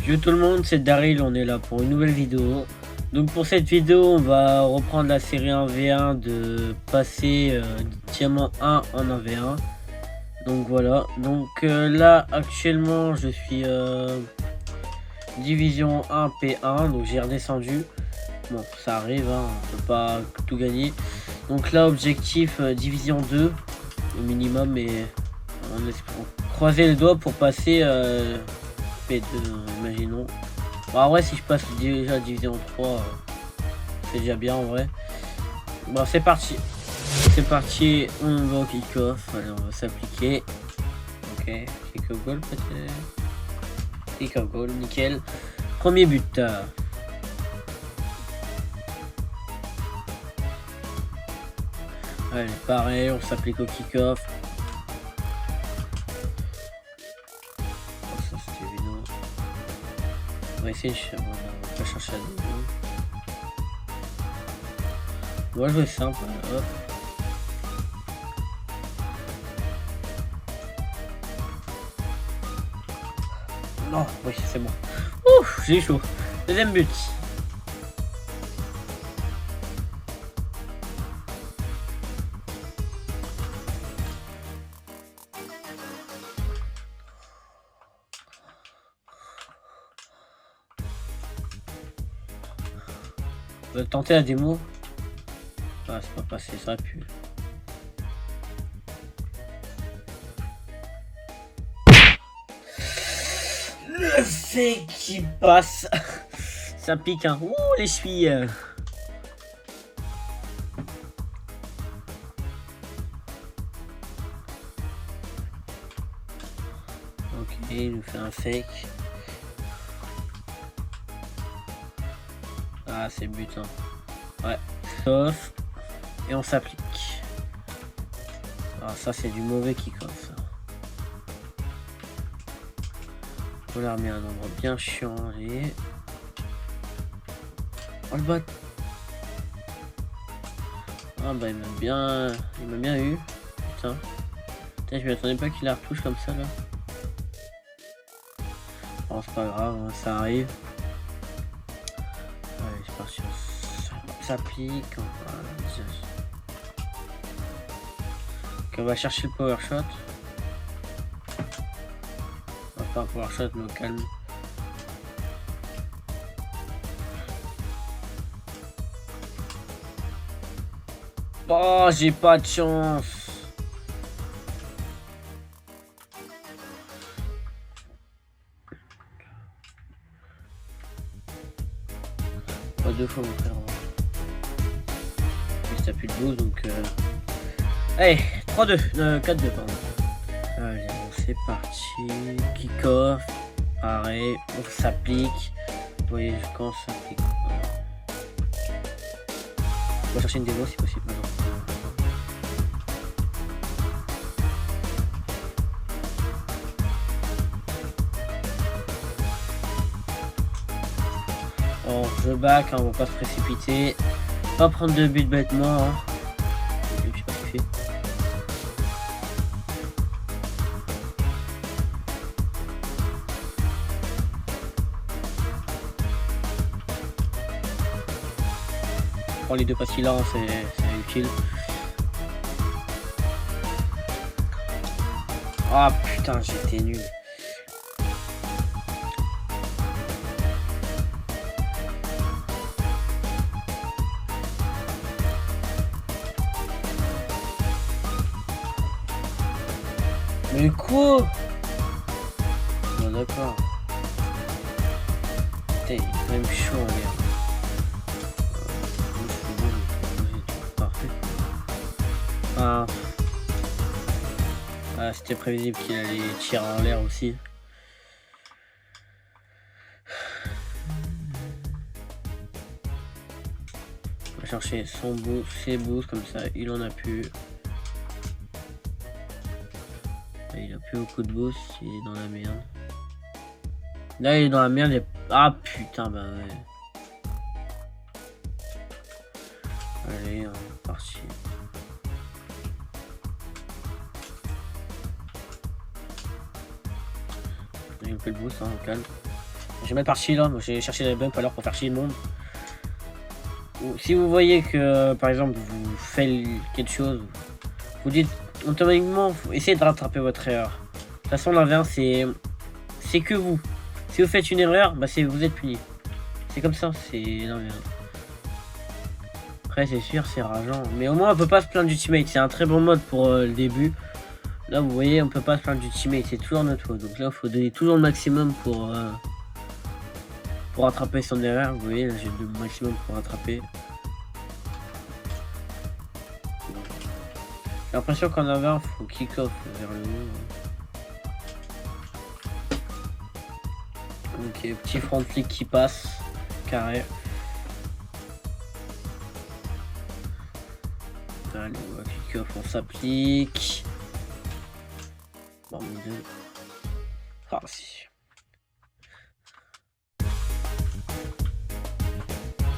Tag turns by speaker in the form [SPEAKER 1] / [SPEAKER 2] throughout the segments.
[SPEAKER 1] Yo tout le monde, c'est Daryl, on est là pour une nouvelle vidéo. Donc pour cette vidéo, on va reprendre la série 1v1 de passer diamant 1 en 1v1. Donc voilà, donc là actuellement je suis division 1 P1, donc j'ai redescendu. Bon ça arrive, hein, on peut pas tout gagner. Donc là objectif division 2 au minimum, et on croiser les doigts pour passer P2, imaginons. Bon, en vrai si je passe déjà division 3 c'est déjà bien en vrai. Bon c'est parti. C'est parti, on va au kick-off. Allez, on va s'appliquer. Ok, kick-off goal peut-être. Kick-off goal, nickel. Premier but. Allez, pareil, on s'applique au kick-off. Oh, ça c'était évident. On va essayer, on va pas chercher à nouveau. On va jouer simple, hop. Non, oui, c'est bon. Ouf, j'ai chaud. Deuxième but. On va tenter la démo. Ah, c'est pas passé, ça a pu. Le fait qui passe. Ça pique, hein. Ouh, les chevilles. Ok, il nous fait un fake. Ah, c'est but, hein. Ouais. Off. Et on s'applique. Ah, ça, c'est du mauvais kick-off, ça. On leur met un endroit bien chiant, allez. Oh le bot. Ah bah il m'a bien eu. Putain. Putain, je m'attendais pas qu'il la retouche comme ça là. Bon c'est pas grave, hein, ça arrive. Allez, c'est parti, on s'applique. Ok, on va chercher le power shot. Pas un power shot, mais au calme. Oh, j'ai pas de chance. Pas deux fois mon frère. Il s'appuie le 12 donc allez, 3-2, 4-2 pardon. Allez, bon, c'est parti. Kick-off. Pareil, on s'applique. Vous voyez quand on s'applique. On va chercher une démo si possible maintenant. Bon, je back, hein, on va pas se précipiter. Pas prendre de but bêtement. Hein. Je sais pas ce qu'il fait. Prends les deux passes là, c'est utile. Ah putain, j'étais nul. Mais quoi? Bon d'accord. Putain, il est quand même chaud en l'air. Parfait. Ah, c'était prévisible qu'il allait tirer en l'air aussi. On va chercher son boost, ses boosts, comme ça il en a plus. Il a plus beaucoup de boost, il est dans la merde. Là il est dans la merde, et... ah putain bah ouais. Allez, on est parti. Il me fait le boost, hein, calme. J'ai mal parti là, j'ai cherché les bumps alors pour faire chier le monde. Ou, si vous voyez que par exemple vous faites quelque chose, vous dites automatiquement, essayez de rattraper votre erreur. De toute façon l'inverse c'est que vous. Si vous faites une erreur, bah vous êtes puni. C'est comme ça, c'est l'inverse. Après c'est sûr c'est rageant, mais au moins on peut pas se plaindre du teammate, c'est un très bon mode pour le début. Là vous voyez on peut pas se plaindre du teammate, c'est toujours notre faute. Donc là il faut donner toujours le maximum pour rattraper son erreur. Vous voyez là j'ai le maximum pour rattraper. J'ai l'impression qu'en avant il faut kick off vers le haut. Ok, petit front flick qui passe, carré. Allez, on va kick off, on s'applique. Bon, ah si.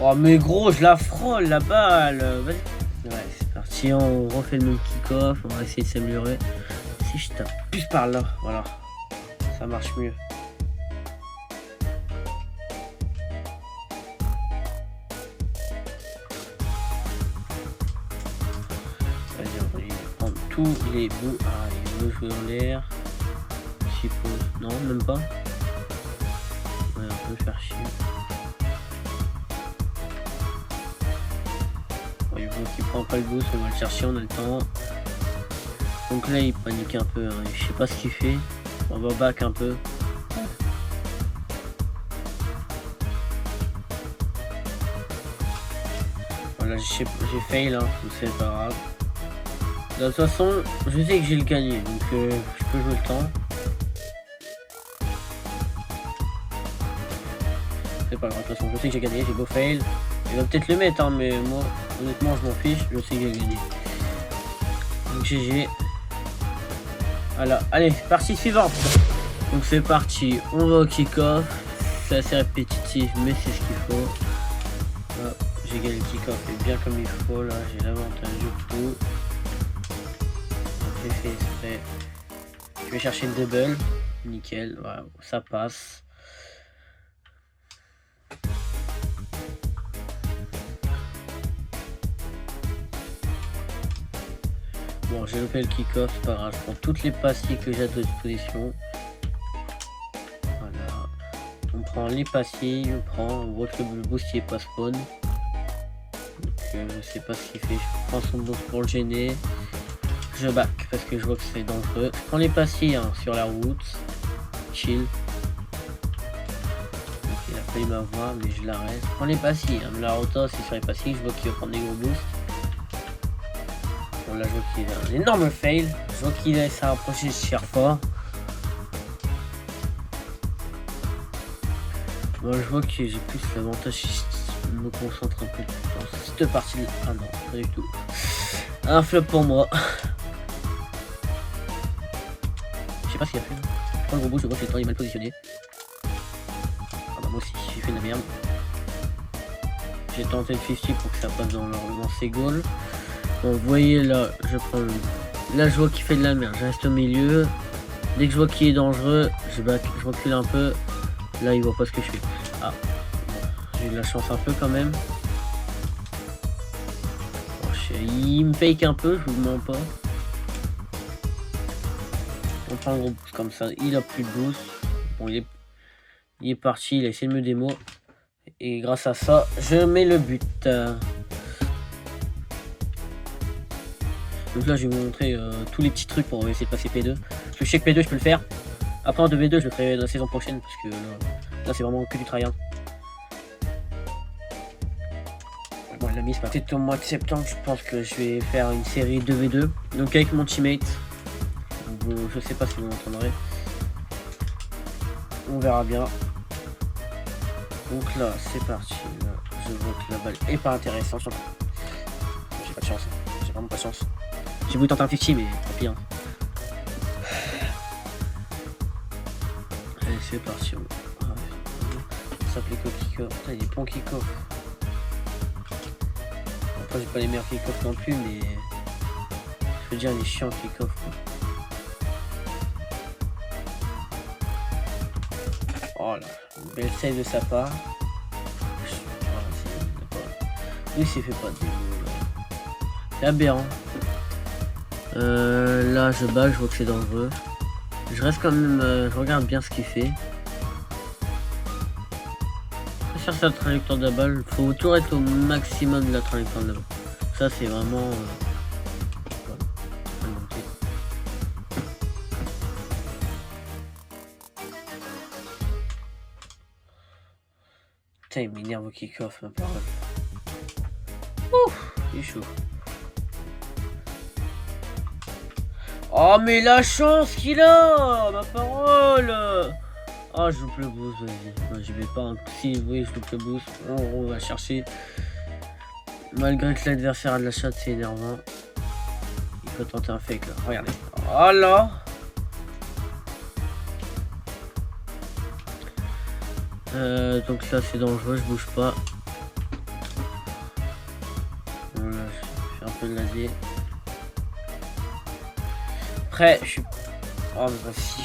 [SPEAKER 1] Oh mais gros, je la frôle la balle. Vas-y. Ouais, c'est parti, on refait le même kick-off, on va essayer de s'améliorer. Si je tape plus par là, voilà, ça marche mieux. Vas-y, on va prendre tous les bouts. Ah, il veut jouer en l'air. Suppose. Non, même pas. Ouais, on peut faire chier. Il voit qu'il prend pas le boost, on va le chercher, on a le temps. Donc là il panique un peu, hein. Je sais pas ce qu'il fait. On va back un peu. Voilà, j'ai fail, hein. C'est pas grave. De toute façon, je sais que j'ai le gagné, donc je peux jouer le temps. C'est pas grave, de toute façon, je sais que j'ai gagné, j'ai beau fail. Il va peut-être le mettre, hein, mais moi, honnêtement, je m'en fiche, je sais que j'ai gagné. Donc GG. Voilà, allez, partie suivante. Donc c'est parti, on va au kick-off. C'est assez répétitif, mais c'est ce qu'il faut. J'ai gagné le kick-off et bien comme il faut, là, j'ai l'avantage du coup. J'ai fait exprès. Je vais chercher une double. Nickel, voilà, ça passe. Bon, j'ai loupé le kick-off, c'est pas grave, je prends toutes les pastilles que j'ai à disposition. Voilà. On prend les pastilles, on voit que le boost il est pas spawn. Donc je sais pas ce qu'il fait, je prends son boost pour le gêner. Je back parce que je vois que c'est dangereux. Je prends les pastilles hein, sur la route. Chill. Donc, il a failli m'avoir, mais je l'arrête. Je prends les pastilles, hein. La rota c'est sur les pastilles, je vois qu'il va prendre des gros boosts. Bon là je vois qu'il a un énorme fail, je vois qu'il laisse à approcher ce cher fort. Moi je vois que j'ai plus l'avantage si je me concentre un peu plus dans cette partie là. Ah non, pas du tout. Un flop pour moi. Je sais pas ce qu'il a fait. Je prends le gros bout, je vois que le temps est mal positionné. Ah bah moi aussi j'ai fait de la merde. J'ai tenté le 50 pour que ça passe dans ses goals. Bon, vous voyez là, je prends le... Là je vois qu'il fait de la merde, je reste au milieu. Dès que je vois qu'il est dangereux, je recule un peu. Là il voit pas ce que je fais. Ah, j'ai eu de la chance un peu quand même. Bon, il me fake un peu, je vous mens pas. On prend un gros boost comme ça, il a plus de boost. Bon, il est parti, il a essayé de me démo. Et grâce à ça, je mets le but. Donc là je vais vous montrer tous les petits trucs pour essayer de passer P2. Parce que je sais que P2 je peux le faire. Après en 2v2 je le ferai la saison prochaine parce que là c'est vraiment que du tryhard. Bon il l'a mis, c'est peut-être au mois de septembre, je pense que je vais faire une série 2v2. Donc avec mon teammate. Je sais pas si vous m'entendrez. On verra bien. Donc là c'est parti. Là, je vois que la balle est pas intéressante. J'ai pas de chance. J'ai vraiment pas de chance. J'ai voulu tenter un 50 mais tant pis hein. Allez c'est parti. On s'applique au kick-off. Putain il est bon kick-off. Après j'ai pas les meilleurs kick-off non plus mais je veux dire il est chiant kick-off quoi. Oh là, Belle save de sa part. Lui s'est fait pas de démo. C'est aberrant. Là je bats, je vois que c'est dangereux. Je reste quand même, je regarde bien ce qu'il fait. Sur sa trajectoire de la balle, faut toujours être au maximum de la trajectoire de la balle. Ça c'est vraiment putain, il m'énerve au kick-off, ma parole. Ouf, il est chaud. Oh mais la chance qu'il a, ma parole. Ah, je loupe le boost, vas-y. Je vais pas. Si, oui, je loupe le boost. On va chercher. Malgré que l'adversaire a de la chatte, c'est énervant. Il peut tenter un fake là. Regardez. Oh là. Donc là, c'est dangereux, je bouge pas. Voilà, je fais un peu de lasier. Après, je suis. Oh, mais si,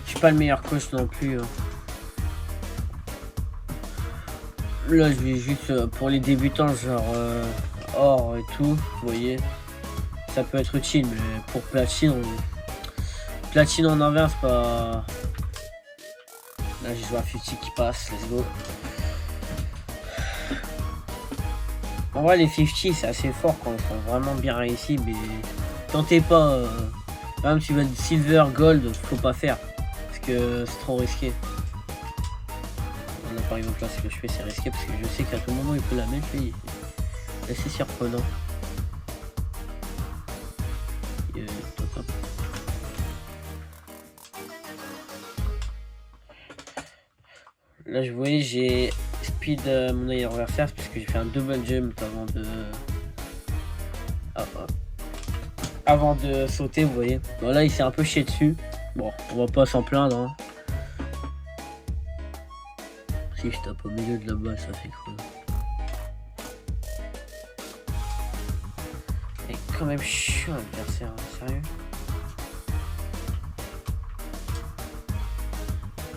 [SPEAKER 1] je suis pas le meilleur coach non plus. Hein. Là, je vais juste pour les débutants, genre or et tout, vous voyez. Ça peut être utile, mais pour platine, platine en inverse, pas. Là, j'ai joué à 50 qui passe, let's go. En vrai, les 50, c'est assez fort quand ils sont vraiment bien réussis, mais tentez pas. Même si vous êtes silver, gold, faut pas faire. Parce que c'est trop risqué. Là, par exemple, là, ce que je fais, c'est risqué parce que je sais qu'à tout moment, il peut la mettre, lui. C'est surprenant. Là, je voyais, j'ai speed mon adversaire parce que j'ai fait un double jump avant de sauter, vous voyez. Bon, là, il s'est un peu chié dessus. Bon, on va pas s'en plaindre. Hein. Si je tape au milieu de la balle, ça fait cool. Il est quand même chiant l'adversaire, hein, sérieux.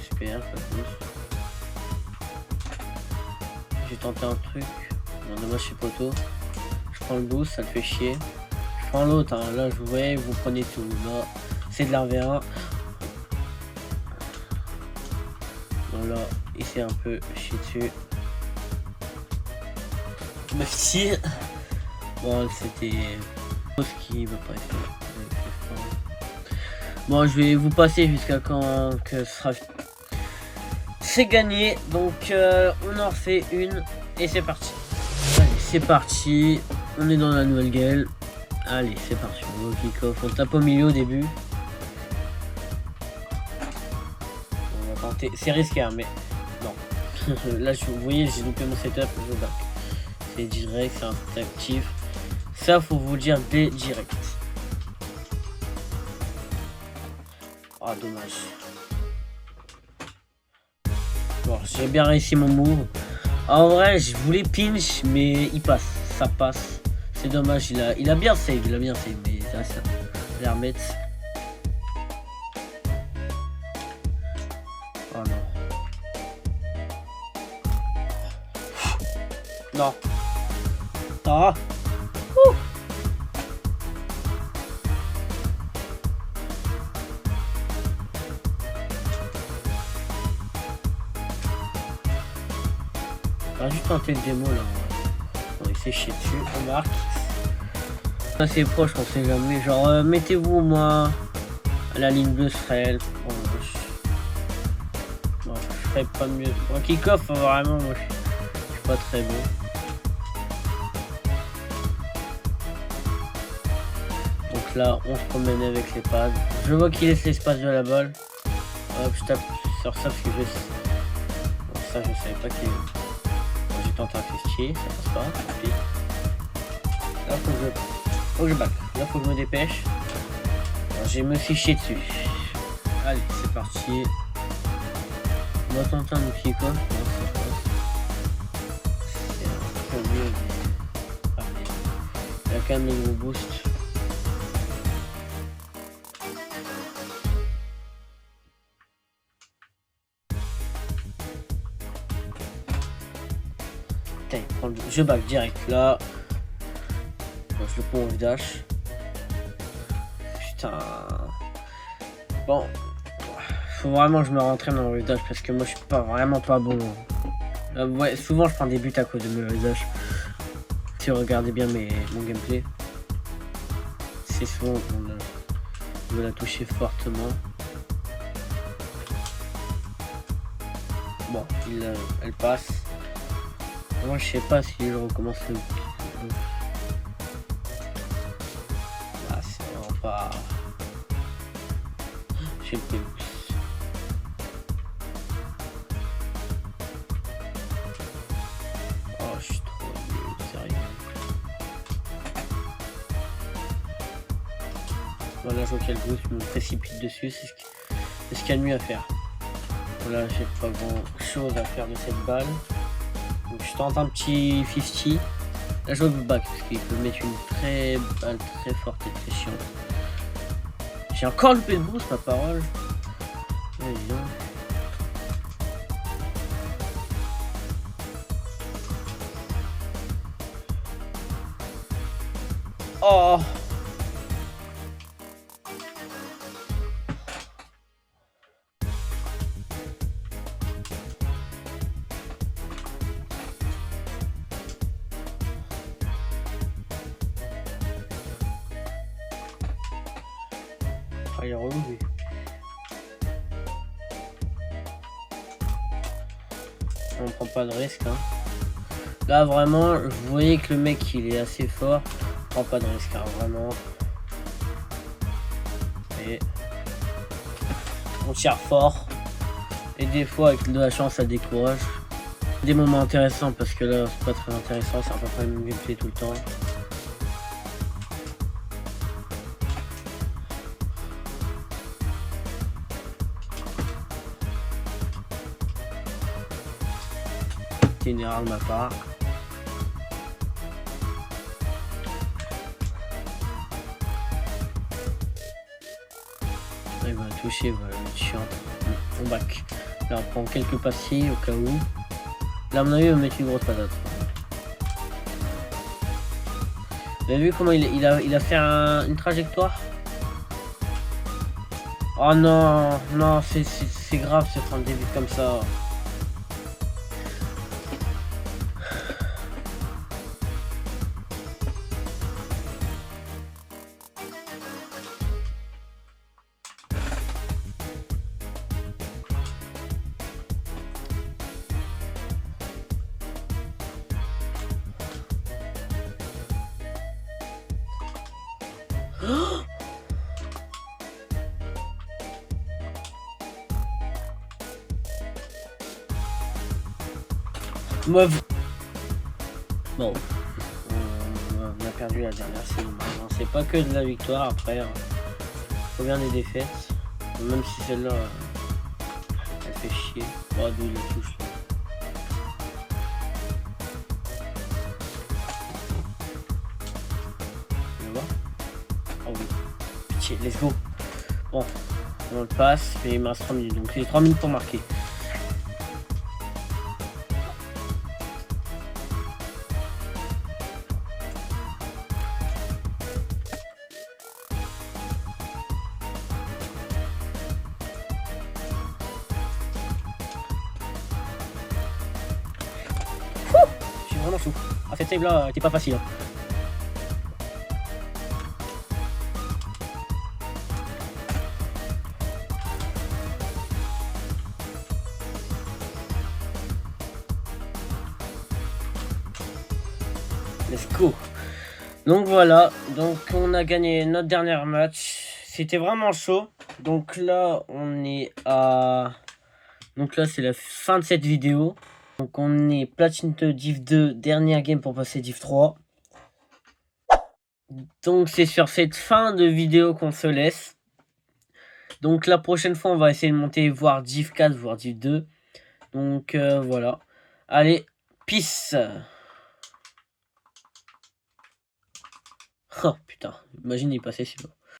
[SPEAKER 1] Super, ça pousse. J'ai tenté un truc. Non, dommage, chez poteau. Je prends le boost, ça le fait chier. Je prends l'autre, hein. Là, je vous voyez, vous prenez tout. Là, c'est de l'RV1. Donc là, il s'est un peu chié dessus. Merci. Bon, c'était ce qui va pas être. Bon, je vais vous passer jusqu'à quand que ce sera. C'est gagné, donc on en refait une et c'est parti. Allez, c'est parti. On est dans la nouvelle gueule. Allez, c'est parti. On va au kick-off. On tape au milieu au début. On va tenter. C'est risqué, hein, mais non. Là, vous voyez, j'ai loupé mon setup. Je back. C'est direct, c'est actif. Ça, faut vous le dire dès direct. Ah, dommage. Bon, j'ai bien réussi mon move. En vrai, je voulais pinch, mais il passe. Ça passe. C'est dommage, il a bien save, mais ça, je vais remettre. Oh non. Non. Ah. Ouh. On va juste tenter le démo là. On va essayer de chier dessus. On marque. C'est proche, on sait jamais. Genre, mettez-vous au moins à la ligne bleue, serait. Bon, je ferais pas mieux. En kick-off, vraiment, moi je suis pas très bon. Donc là, on se promène avec les pads. Je vois qu'il laisse l'espace de la balle. Hop, je tape sur ça parce que je. Bon, ça, je savais pas qu'il. J'ai tenté un festier, ça passe pas. Puis... là, faut que je back. Là, faut que je me dépêche. Je me suis chié dessus. Allez, c'est parti. On va tenter un pied quoi. C'est un peu mieux. Mais... il y a quand même le gros boost. Putain, il prend le... Je back direct là. Bon, je le prends au dash. Putain. Bon. Faut vraiment que je me rentraîne dans le dash parce que moi je suis pas vraiment pas bon. Ouais, souvent je prends des buts à cause de mes dash. Si vous regardez bien mon gameplay. C'est souvent on me l'a touché fortement. Bon, elle passe. Moi je sais pas si je recommence le... Ah, c'est vraiment pas... J'ai le Pémus. Oh, je suis trop nul, sérieux. Voilà, je vois qu'il y a le boost, je me précipite dessus, c'est ce qu'il y a de mieux à faire. Voilà, j'ai pas grand chose à faire de cette balle. Donc je tente un petit 50. Là je veux back parce qu'il peut mettre une balle très forte et très chiante. J'ai encore loupé le boost, ma parole. Allez, viens. Oh! Ah, il est relevé. On prend pas de risque, hein. Là vraiment, vous voyez que le mec il est assez fort. On prend pas de risque, hein, vraiment. Et on tire fort. Et des fois avec de la chance ça décourage. Des moments intéressants parce que là c'est pas très intéressant, c'est à peu près le même gameplay tout le temps. C'est une erreur de ma part. Il va toucher, voilà, le chiant. On back. Là on prend quelques passés au cas où. Là à mon avis il va mettre une grosse patate. Vous avez vu comment il a fait une trajectoire? Oh non, non, c'est grave de prendre des buts comme ça. Meuf. Bon, on a perdu la dernière, c'est dommage. C'est pas que de la victoire après. Faut bien des défaites. Même si celle-là, elle fait chier. Oh, d'où il la touche. Tu vois? Oh oui. Pitié, let's go. Bon, on le passe, mais il me reste 3 minutes. Donc c'est 3 minutes pour marquer. Je suis vraiment chaud. Ah, cette save là était pas facile. Hein. Let's go. Donc voilà, donc on a gagné notre dernier match. C'était vraiment chaud. Donc là, on est à... Donc là, c'est la fin de cette vidéo. Donc on est platine de Div 2, dernière game pour passer Div 3. Donc c'est sur cette fin de vidéo qu'on se laisse. Donc la prochaine fois, on va essayer de monter voire Div 4, voire Div 2. Donc voilà. Allez, peace. Oh putain, imagine il passait si bas.